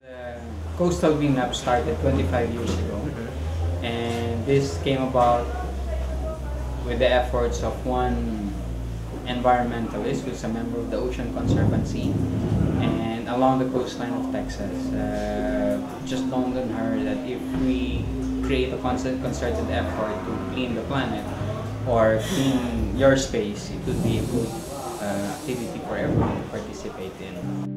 The coastal cleanup started 25 years ago, and this came about with the efforts of one environmentalist who's a member of the Ocean Conservancy and along the coastline of Texas. Just dawned on her that if we create a concerted effort to clean the planet or clean your space, it would be a good activity for everyone to participate in.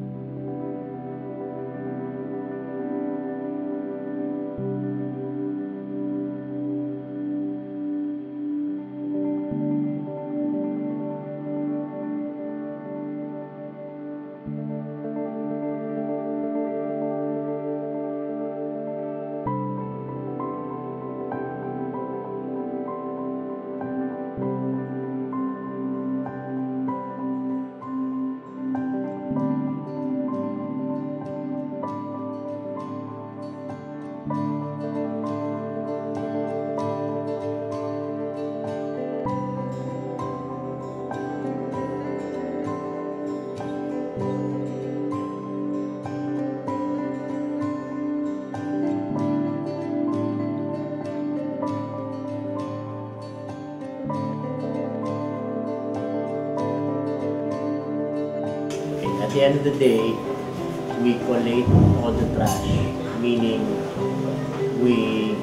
At the end of the day, we collate all the trash, meaning we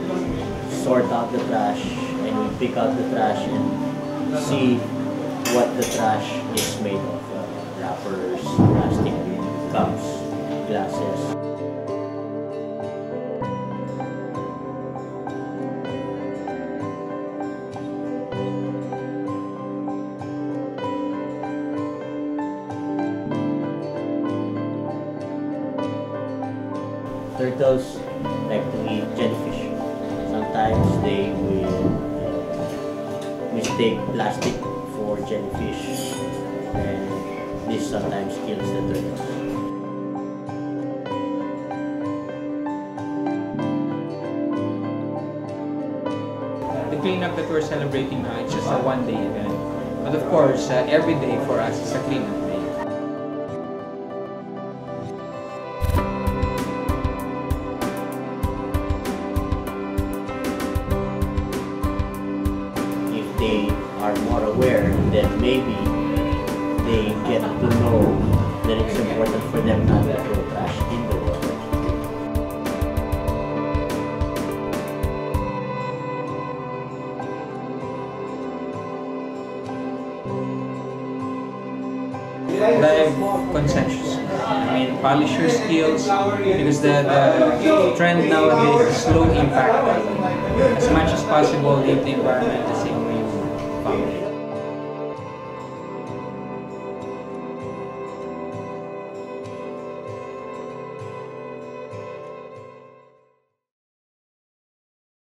sort out the trash and we pick out the trash and see what the trash is made of. Wrappers, plastic cups, glasses. 'Turtles like to eat jellyfish. Sometimes they will mistake plastic for jellyfish, and this sometimes kills the turtles. The cleanup that we're celebrating now is just a one-day event. But of course, every day for us is a cleanup day. They are more aware, then maybe they get to know that it's important for them not to throw trash in the water. Live consensus. Polish your skills, because the trend nowadays is low impact. As much as possible, leave the environment the same way you found it.